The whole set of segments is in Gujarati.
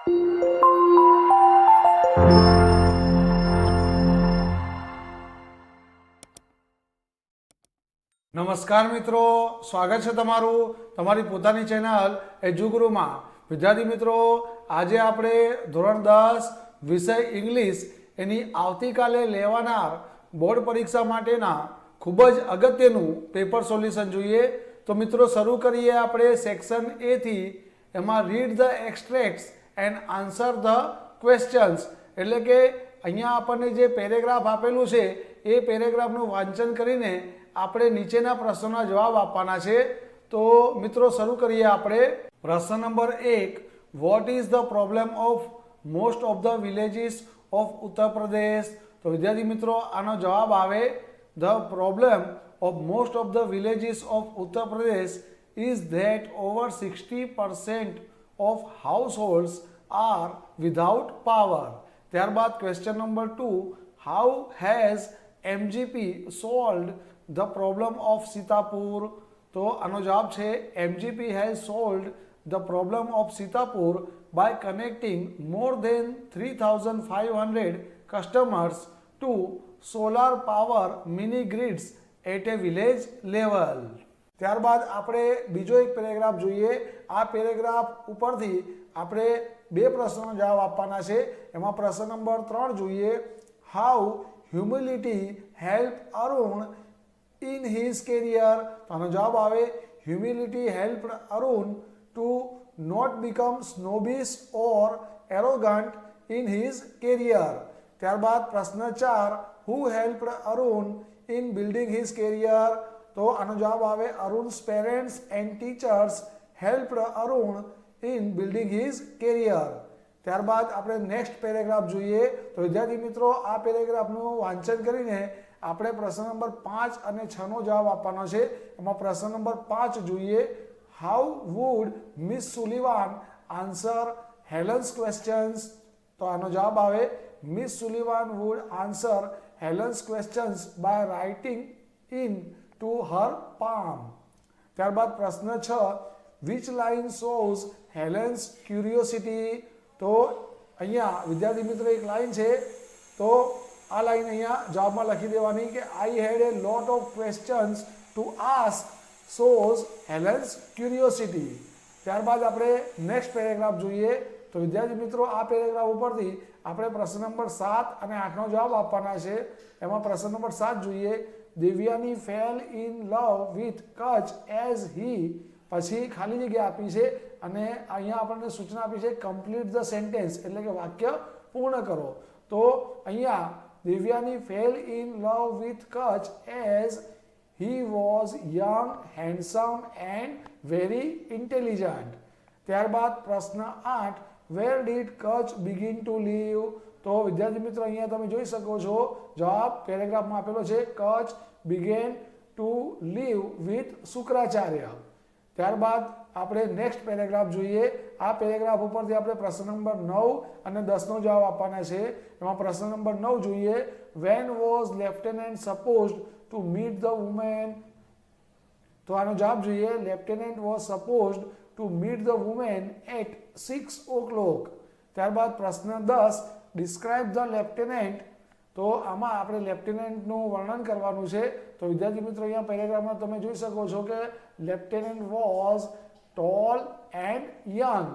નમસ્કાર મિત્રો, સ્વાગત છે તમારું તમારી પોતાની ચેનલ એજ્યુગુરુમાં। વિદ્યાર્થી મિત્રો, આજે આપણે ધોરણ 10 વિષય ઇંગ્લિશ એની આવતીકાલે લેવાનાર બોર્ડ પરીક્ષા માટેના ખૂબ જ અગત્યનું પેપર સોલ્યુશન જોઈએ। તો મિત્રો શરૂ કરીએ આપણે સેક્શન એ થી। એમાં read the extracts and answer the questions, એટલે કે અહીંયા આપણને જે પેરેગ્રાફ આપેલું છે એ પેરેગ્રાફનું વાંચન કરીને આપણે નીચેના પ્રશ્નોના જવાબ આપવાના છે। તો મિત્રો શરૂ કરીએ આપણે। પ્રશ્ન number 1, what is the problem of most of the villages of Uttar Pradesh? તો વિદ્યાર્થી મિત્રો આનો જવાબ આવે, the problem of most of the villages of Uttar Pradesh is that over 60% of households are without power. ત્યારબાદ question number 2, how has MGP solved the problem of Sitapur? તો આનો જવાબ છે MGP has solved the problem of Sitapur by connecting more than 3,500 customers to solar power mini grids at a village level। ત્યારબાદ આપણે બીજો એક પેરેગ્રાફ જોઈએ। આ પેરેગ્રાફ ઉપરથી આપણે બે પ્રશ્નોના જવાબ આપવાના છે। એમાં પ્રશ્ન નંબર 3 જોઈએ, how humility helped Arun in his career? તો આનો જવાબ આવે, humility helped Arun to not become snobbish or arrogant in his career। ત્યારબાદ પ્રશ્ન 4, who helped Arun in building his career? તો આનો જવાબ આવે, Arun's parents and teachers helped Arun in building his career। ત્યારબાદ આપણે નેક્સ્ટ પેરેગ્રાફ જોઈએ। તો વિદ્યાર્થી મિત્રો આ પેરેગ્રાફનું વાંચન કરીને આપણે પ્રશ્ન નંબર 5 અને 6 નો જવાબ આપવાનો છે। એમાં પ્રશ્ન નંબર 5 જોઈએ, how would Miss Sullivan answer Helen's questions? તો આનો જવાબ આવે, Miss Sullivan would answer Helen's questions by writing in to her palm. ત્યારબાદ પ્રશ્ન 6, which line shows Helen's curiosity? તો અહીંયા વિદ્યાર્થી મિત્રો એક લાઈન છે, તો આ લાઈન અહીંયા જવાબમાં લખી દેવાની કે I had a lot of questions to ask shows Helen's curiosity. ત્યારબાદ આપણે નેક્સ્ટ પેરેગ્રાફ જોઈએ। તો વિદ્યાર્થી મિત્રો આ પેરેગ્રાફ ઉપરથી આપણે પ્રશ્ન નંબર 7 અને 8 નો જવાબ આપવાના છે। એમાં પ્રશ્ન નંબર 7 જોઈએ, Devyani fell in love with Kach as he, પછી ખાલી જગ્યા આપી છે અને અહીંયા આપણને સૂચના આપી છે કમ્પ્લીટ ધ સેન્ટેન્સ, એટલે કે વાક્ય પૂર્ણ કરો। તો અહીંયા Devyani fell in love with Kach as he was young, handsome and very intelligent। ત્યારબાદ પ્રશ્ન 8, where did Kach begin to live? તો વિદ્યાર્થી મિત્રો અહીંયા તમે જોઈ શકો છો જવાબ પેરેગ્રાફમાં આપેલો છે, Kach began to live with Shukracharya. ત્યારબાદ આપણે નેક્સ્ટ પેરેગ્રાફ જોઈએ। આ પેરેગ્રાફ ઉપરથી આપણે પ્રશ્ન નંબર 9 અને 10 નો જવાબ આપવાના છે। એમાં પ્રશ્ન નંબર 9 જોઈએ, when was lieutenant supposed to meet the woman? તો આનો જવાબ જોઈએ, lieutenant was supposed to meet the woman at 6 o'clock। ત્યારબાદ પ્રશ્ન 10, describe the lieutenant। તો આમાં આપણે લેફ્ટનન્ટનું વર્ણન કરવાનું છે। તો વિદ્યાર્થી મિત્રો અહીંયા પેરેગ્રાફમાં તમે જોઈ શકો છો કે lieutenant was tall and young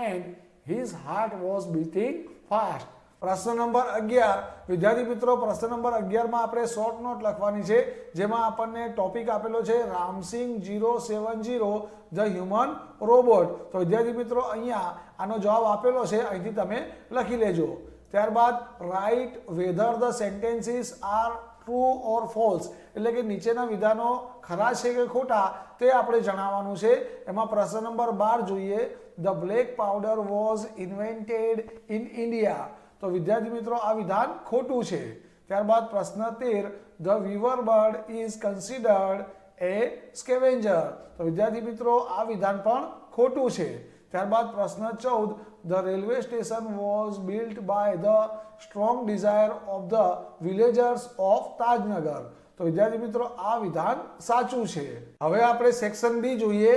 and his heart was beating fast. પ્રશ્ન નંબર 11, વિદ્યાર્થી મિત્રો પ્રશ્ન નંબર 11 માં આપણે શોર્ટ નોટ લખવાની છે, જેમાં આપણને ટોપિક આપેલો છે રામસિંગ 070 ધ હ્યુમન રોબોટ। તો વિદ્યાર્થી મિત્રો અહીંયા આનો જવાબ આપેલો છે, અહીંથી તમે લખી લેજો। ત્યારબાદ write whether the sentences are true or false, એટલે કે નીચેના વિધાનો ખરા છે કે ખોટા તે આપણે જણાવવાનું છે। એમાં પ્રશ્ન નંબર 12 જોઈએ, the black powder was invented in India. તો વિદ્યાર્થી મિત્રો આ વિધાન ખોટું છે। ત્યારબાદ પ્રશ્ન 13, the weaver bird is considered a scavenger. તો વિદ્યાર્થી મિત્રો આ વિધાન પણ ખોટું છે। ત્યારબાદ પ્રશ્ન 14, the railway station was built by the strong desire of the villagers of Tajnagar। તો વિદ્યાર્થી મિત્રો આ વિધાન સાચું છે। હવે આપણે સેક્શન બી જોઈએ,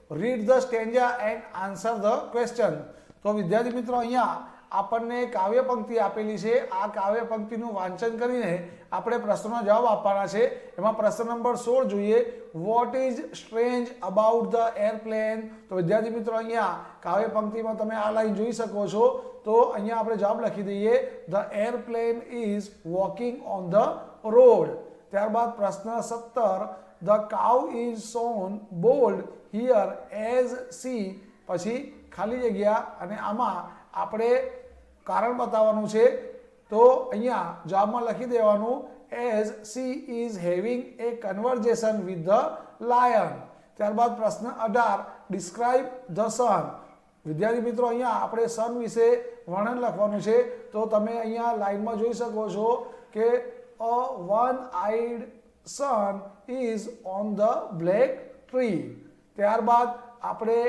read the stanza and answer the question। તો વિદ્યાર્થી મિત્રો અહીંયા આપણને કાવ્ય પંક્તિ આપેલી છે, આ કાવ્ય પંક્તિનું વાંચન કરીને આપણે પ્રશ્નનો જવાબ આપવાના છે. એમાં પ્રશ્ન નંબર 16 જોઈએ, what is strange about the airplane. તો વિદ્યાર્થી મિત્રો અહીંયા કાવ્ય પંક્તિમાં તમે આ લાઈન જોઈ શકો છો. તો અહીંયા આપણે જવાબ લખી દઈએ, the airplane is walking on the road. ત્યારબાદ પ્રશ્ન 17, the cow is shown bold here as C, પછી ખાલી જગ્યા અને આમાં આપણે કારણ બતાવવાનું છે. તો અહીંયા જવાબમાં લખી દેવાનું, as she is having A conversion with the lion. ત્યારબાદ પ્રશ્ન 18, ડિસ્ક્રાઇબ ધ સન. વિદ્યાર્થી મિત્રો અહીંયા આપણે સન વિશે વર્ણન લખવાનું છે. તો તમે અહીંયા લાઈનમાં જોઈ શકો છો કે a one-eyed sun is on the black tree. ત્યારબાદ આપણે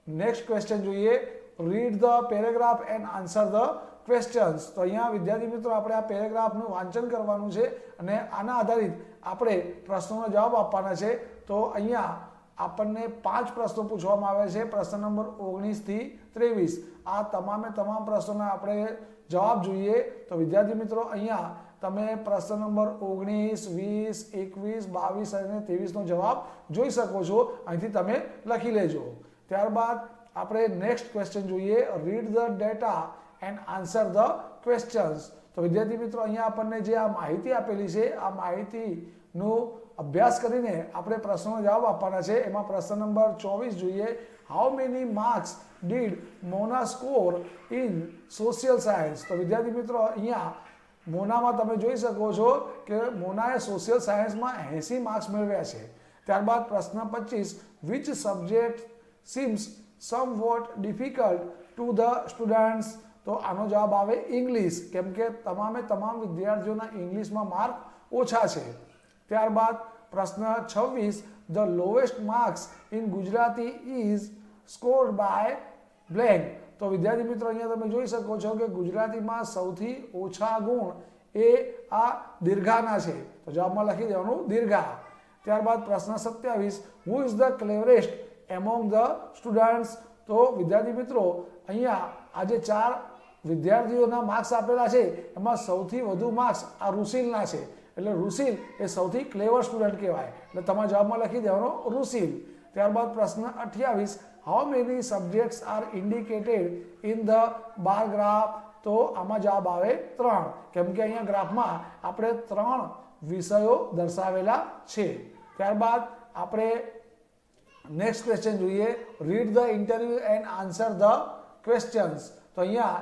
નેક્સ્ટ ક્વેશ્ચન જોઈએ, read the paragraph and answer the questions. તો અહીંયા વિદ્યાર્થી મિત્રો આપણે આ પેરેગ્રાફનું વાંચન કરવાનું છે અને આના આધારિત આપણે પ્રશ્નોનો જવાબ આપવાના છે. તો અહીંયા આપણને 5 પ્રશ્નો પૂછવામાં આવે છે, પ્રશ્ન નંબર 19 થી 23. આ તમામે તમામ પ્રશ્નોના આપણે જવાબ જોઈએ. તો વિદ્યાર્થી મિત્રો અહીંયા તમે પ્રશ્ન નંબર 19, 20, 21, 22 અને 23 નો જવાબ જોઈ શકો છો. અહીંથી તમે લખી લેજો. ત્યારબાદ આપણે નેક્સ્ટ ક્વેશ્ચન જોઈએ, read the data and answer the questions. તો વિદ્યાર્થી મિત્રો અહીંયા આપણને જે આ માહિતી આપેલી છે, આ માહિતીનું અભ્યાસ કરીને આપણે પ્રશ્નનો જવાબ આપવાના છે. એમાં પ્રશ્ન નંબર 24 જોઈએ, how many marks did Mona score in social science. તો વિદ્યાર્થી મિત્રો અહીંયા મોનામાં તમે જોઈ શકો છો કે મોનાએ સોશિયલ સાયન્સમાં 80 માર્ક્સ મેળવ્યા છે. ત્યારબાદ પ્રશ્ન 25, which subject seems somewhat difficult to the students. તો આનો જવાબ આવે ઇંગ્લિશ, કેમ કે તમામ વિદ્યાર્થીઓના ઇંગ્લિશમાં માર્ક ઓછા છે. ત્યારબાદ પ્રશ્ન 26, the lowest marks in Gujarati is scored by blank. તો વિદ્યાર્થી મિત્રો અહીંયા તમે જોઈ શકો છો કે ગુજરાતીમાં સૌથી ઓછા ગુણ એ આ દીર્ઘાના છે. તો જવાબમાં લખી દેવાનું દીર્ઘા. ત્યારબાદ પ્રશ્ન 27, who is the cleverest among the students. તો વિદ્યાર્થી મિત્રો અહીંયા આજે 4 વિદ્યાર્થીઓના માર્ક્સ આપેલા છે, એમાં સૌથી વધુ માર્ક્સ આ રુશિલના છે. એટલે રુશિલ એ સૌથી ક્લેવર સ્ટુડન્ટ કહેવાય. એટલે તમારા જવાબમાં લખી દેવાનો રુશિલ. ત્યારબાદ પ્રશ્ન 28, how many subjects are indicated in the bar graph. તો આમાં જવાબ આવે 3, કેમ કે અહીંયા ગ્રાફમાં આપણે 3 વિષયો દર્શાવેલા છે. ત્યારબાદ આપણે નેક્સ્ટ ક્વેશ્ચન જોઈએ, read the interview and answer the questions. તો અહીંયા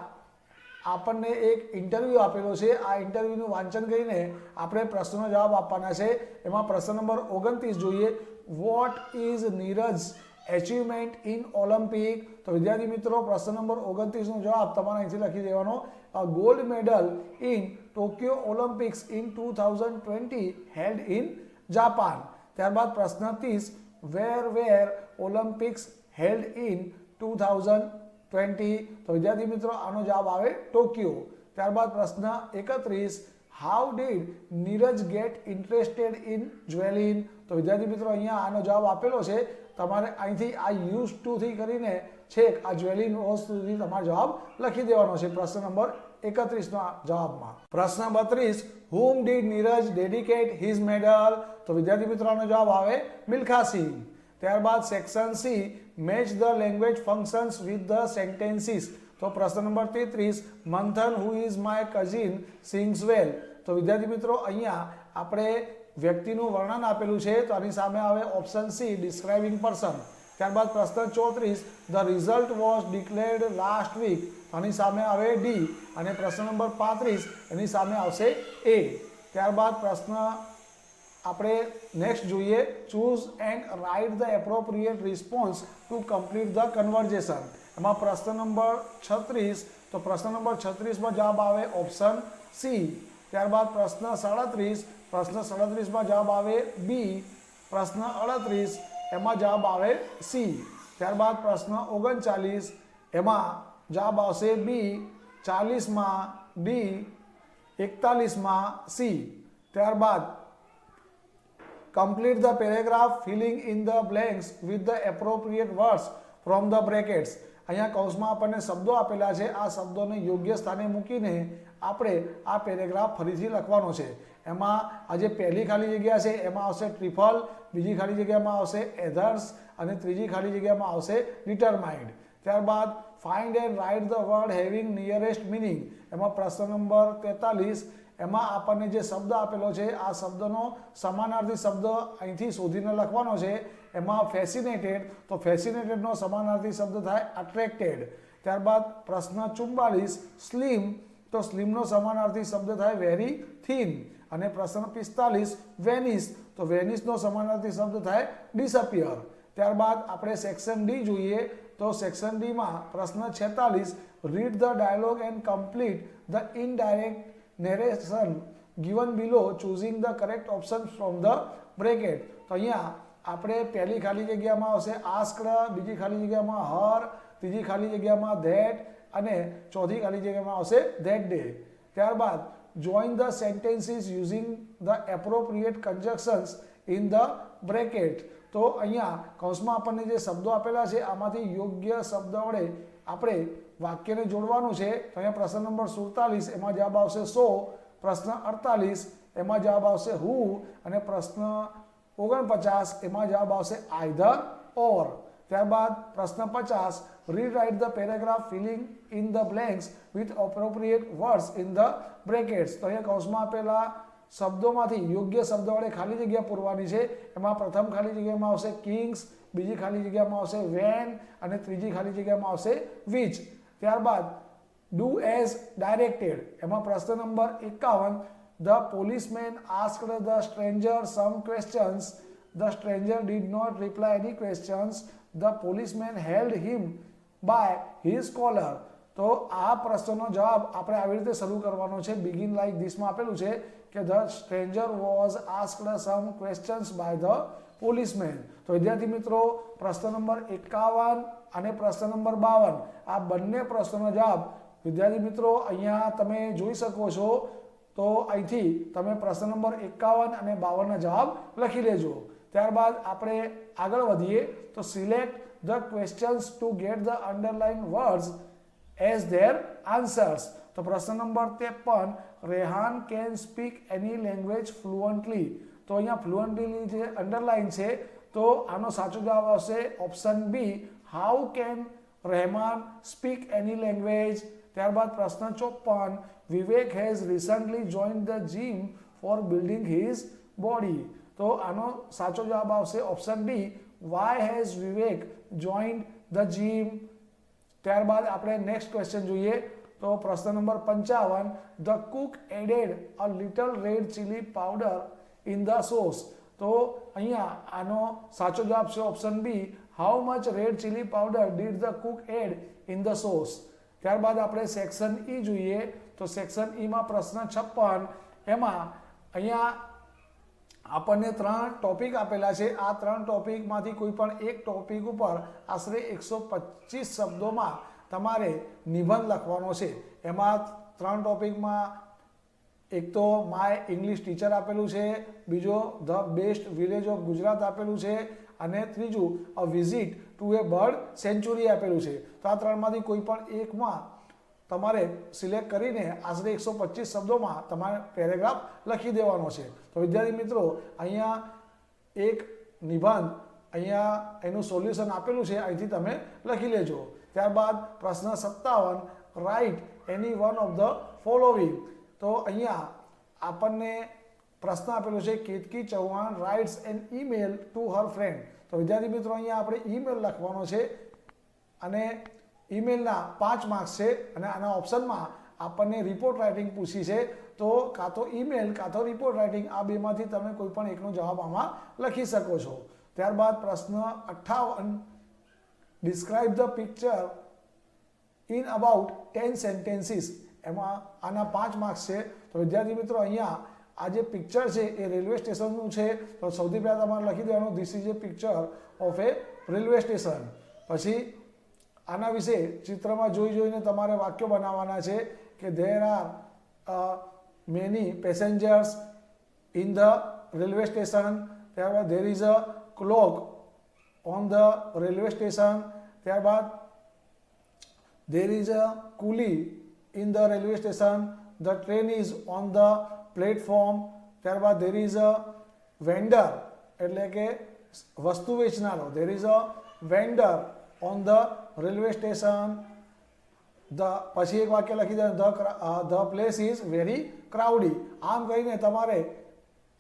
આપણને એક ઇન્ટરવ્યુ આપેલો છે, આ ઇન્ટરવ્યુનું વાંચન કરીને આપણે પ્રશ્નનો જવાબ આપવાના છે. એમાં પ્રશ્ન નંબર 29 જોઈએ, what is Neeraj achievement in Olympic. તો વિદ્યાર્થી મિત્રો પ્રશ્ન નંબર 29 નો જવાબ તમારે અહીંથી લખી દેવાનો, gold medal in Tokyo Olympics in 2020 held in Japan. ત્યારબાદ પ્રશ્ન 30, વેર ઓલિમ્પિક્સ હેલ્ડ ઇન 2020. તો વિદ્યાર્થી મિત્રો આનો જવાબ આવે ટોક્યો. ત્યારબાદ પ્રશ્ન 31, how did Neeraj get interested in javelin. તો વિદ્યાર્થી મિત્રો અહીંયા આનો જવાબ આપેલો છે, તમારે અહીંથી આ યુઝ ટુ થી કરીને છેક આ જ્વેલિન રોઝ સુધી તમારો જવાબ લખી દેવાનો છે પ્રશ્ન નંબર 31 ના જવાબમાં. પ્રશ્ન 32, whom did Neeraj dedicate his medal. તો વિદ્યાર્થી મિત્રો આનો જવાબ આવે મિલ્ખા સિંહ. ત્યારબાદ section C, match the language functions with the sentences. તો પ્રશ્ન number 33, Manthan who is my cousin sings well. તો વિદ્યાર્થી મિત્રો અહીંયા આપણે વ્યક્તિનું વર્ણન આપેલું છે, તો આની સામે આવે ઓપ્શન સી, ડિસ્ક્રાઇબિંગ પર્સન. ત્યારબાદ પ્રશ્ન 34, the result was declared last week. આની સામે આવે ડી. અને પ્રશ્ન નંબર 35 એની સામે આવશે એ. ત્યારબાદ પ્રશ્ન આપણે નેક્સ્ટ જોઈએ, choose and write the appropriate response to complete the conversation. એમાં પ્રશ્ન નંબર 36, તો પ્રશ્ન નંબર 36માં જવાબ આવે ઓપ્શન સી. ત્યારબાદ પ્રશ્ન 37, પ્રશ્ન 37માં જવાબ આવે બી. પ્રશ્ન 38 એમાં જવાબ આવે સી. ત્યારબાદ પ્રશ્ન 39 એમાં જવાબ આવશે બી. 40માં ડી. 41માં સી. ત્યારબાદ complete the paragraph filling in the blanks with the appropriate words from the brackets. અહીંયા કૌંસમાં આપણને શબ્દો આપેલા છે, આ શબ્દોને યોગ્ય સ્થાને મૂકીને આપણે આ પેરેગ્રાફ ફરીથી લખવાનો છે. એમાં આ જે પહેલી ખાલી જગ્યા છે એમાં આવશે ટ્રિફલ, બીજી ખાલી જગ્યામાં આવશે એધર્સ અને ત્રીજી ખાલી જગ્યામાં આવશે ડિટરમાઇન્ડ. ત્યારબાદ find and write the word having nearest meaning, એમાં પ્રશ્ન નંબર 43, એમાં આપણને જે શબ્દ આપેલો છે આ શબ્દનો સમાનાર્થી શબ્દ અહીંથી શોધીને લખવાનો છે. એમાં ફેસિનેટેડ, તો ફેસિનેટેડનો સમાનાર્થી શબ્દ થાય અટ્રેક્ટેડ. ત્યારબાદ પ્રશ્ન 44 સ્લિમ, તો સ્લિમનો સમાનાર્થી શબ્દ થાય વેરી થિન. અને પ્રશ્ન 45 વેનિશ, તો વેનિશનો સમાનાર્થી શબ્દ થાય ડિસઅપિયર. ત્યારબાદ આપણે સેક્શન ડી જોઈએ, તો સેક્શન ડીમાં પ્રશ્ન 46 read the dialogue and complete the indirect narration given below choosing the correct option from the bracket. તો અહીંયા આપણે પહેલી ખાલી જગ્યામાં આવશે આસ્ક્ડ, બીજી ખાલી જગ્યામાં હર, ત્રીજી ખાલી જગ્યામાં ધેટ અને ચોથી ખાલી જગ્યામાં આવશે ધેટ ડે. ત્યારબાદ join the sentences using the appropriate conjunctions in the bracket. તો અહીંયા કૌંસમાં આપણને જે શબ્દો આપેલા છે આમાંથી યોગ્ય શબ્દ વડે આપણે વાક્યને જોડવાનું છે. તો અહીંયા પ્રશ્ન નંબર 47 એમાં જવાબ આવશે સો, પ્રશ્ન 48 એમાં જવાબ આવશે હુ અને પ્રશ્ન 49 એમાં જવાબ આવશે આઈધર ઓર. ત્યારબાદ પ્રશ્ન 50 rewrite the paragraph filling in the blanks with appropriate words in the brackets. તો અહીંયા કૌંસમાં આપેલા શબ્દોમાંથી યોગ્ય શબ્દ વડે ખાલી જગ્યા પૂરવાની છે. એમાં પ્રથમ ખાલી જગ્યામાં આવશે કિંગ્સ, બીજી ખાલી જગ્યામાં આવશે વેન અને ત્રીજી ખાલી જગ્યામાં આવશે વિચ. ત્યારબાદ ડુ એઝ ડાયરેક્ટેડ, એમાં પ્રશ્ન number 51 the policeman asked the stranger some questions, the stranger did not reply any questions, the policeman held him by his collar. તો આ પ્રશ્નનો જવાબ આપણે આવી રીતે શરૂ કરવાનો છે. બિગિન લાઈક ધીસમાં આપેલું છે કે the stranger was asked some questions by the policeman. તો વિદ્યાર્થી મિત્રો પ્રશ્ન નંબર 51 અને પ્રશ્ન નંબર 52 આ બંને પ્રશ્નોનો જવાબ વિદ્યાર્થી મિત્રો અહીંયા તમે જોઈ શકો છો. તો અહીંથી તમે પ્રશ્ન નંબર 51 અને 52 ના જવાબ લખી લેજો. ત્યારબાદ આપણે આગળ વધીએ તો select the questions to get the underline words as there answers. તો પ્રશ્ન number 53 Rehan can speak any language fluently. તો અહીંયા ફ્લુઅન્ટલી જે અંડરલાઇન છે તો આનો સાચો જવાબ આવશે option B how can Rahman speak any language. ત્યારબાદ પ્રશ્ન 54 Vivek has recently joined the gym for building his body. તો આનો સાચો જવાબ આવશે option D why has Vivek joined the gym. ત્યારબાદ આપણે નેક્સ્ટ ક્વેશ્ચન જોઈએ તો પ્રશ્ન number 55 the cook added a little red chilli powder in the sauce. તો અહીંયા આનો સાચો જવાબ છે option B how much red chilli powder did the cook add in the sauce. ત્યારબાદ આપણે સેક્શન ઈ જોઈએ તો સેક્શન ઈમાં પ્રશ્ન 56 એમાં અહીંયા આપણને 3 ટોપિક આપેલા છે. આ 3 ટોપિકમાંથી કોઈ પણ એક ટોપિક ઉપર આશરે 125 શબ્દોમાં તમારે નિબંધ લખવાનો છે. એમાં 3 ટોપિકમાં એક તો માય ઇંગ્લિશ ટીચર આપેલું છે, બીજો the best village of Gujarat આપેલું છે અને ત્રીજું a visit to A bird sanctuary આપેલું છે. તો આ 3માંથી કોઈ પણ એકમાં તમારે સિલેક્ટ કરીને આશરે 125 શબ્દોમાં તમારે પેરેગ્રાફ લખી દેવાનો છે. તો વિદ્યાર્થી મિત્રો અહીંયા એક નિબંધ અહીંયા એનું સોલ્યુશન આપેલું છે, અહીંથી તમે લખી લેજો. ત્યારબાદ પ્રશ્ન 57 write any one of the following. તો અહીંયા આપણને પ્રશ્ન આપેલો છે Ketki Chauhan writes an email to her friend. તો વિદ્યાર્થી મિત્રો અહીંયા આપણે ઈમેલ લખવાનો છે અને ઈમેલના 5 માર્ક્સ છે અને આના ઓપ્શનમાં આપણને રિપોર્ટ રાઇટિંગ પૂછી છે. તો કાં તો ઈમેલ કાં તો રિપોર્ટ રાઇટિંગ આ બેમાંથી તમે કોઈ પણ એકનો જવાબ આમાં લખી શકો છો. ત્યારબાદ પ્રશ્ન 58 describe the picture in about 10 sentences. એમાં આના 5 માર્ક્સ છે. તો વિદ્યાર્થી મિત્રો અહીંયા આ જે પિક્ચર છે એ રેલવે સ્ટેશનનું છે. તો સૌથી પહેલાં તમારે લખી દેવાનું this is A picture of A railway station. પછી આના વિશે ચિત્રમાં જોઈને તમારે વાક્યો બનાવવાના છે કે there are many passengers in the railway station. ત્યારબાદ there is a clock on the railway station. ત્યારબાદ there is a coolie in the railway station, the train is on the platform. ત્યારબાદ there is a vendor એટલે કે વસ્તુ વેચનારો, there is a vendor on the railway station. પછી એક વાક્ય લખી દે, the place is very crowded. આમ કહીને તમારે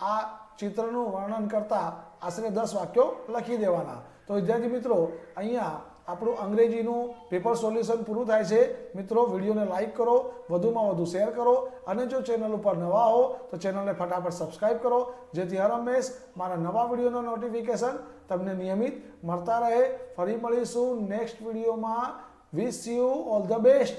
આ ચિત્રનું વર્ણન કરતા આશરે 10 વાક્યો લખી દેવાના. તો વિદ્યાર્થી મિત્રો અહીંયા આપણું અંગ્રેજીનું પેપર સોલ્યુશન પૂરું થાય છે. મિત્રો વિડીયોને લાઈક કરો, વધુમાં વધુ શેર કરો અને જો ચેનલ ઉપર નવા હો તો ચેનલને ફટાફટ સબસ્ક્રાઇબ કરો, જેથી હર હંમેશ મારા નવા વિડીયોનો નોટિફિકેશન તમને નિયમિત મળતા રહે. ફરી મળીશું નેક્સ્ટ વિડીયોમાં. Wish you all the best.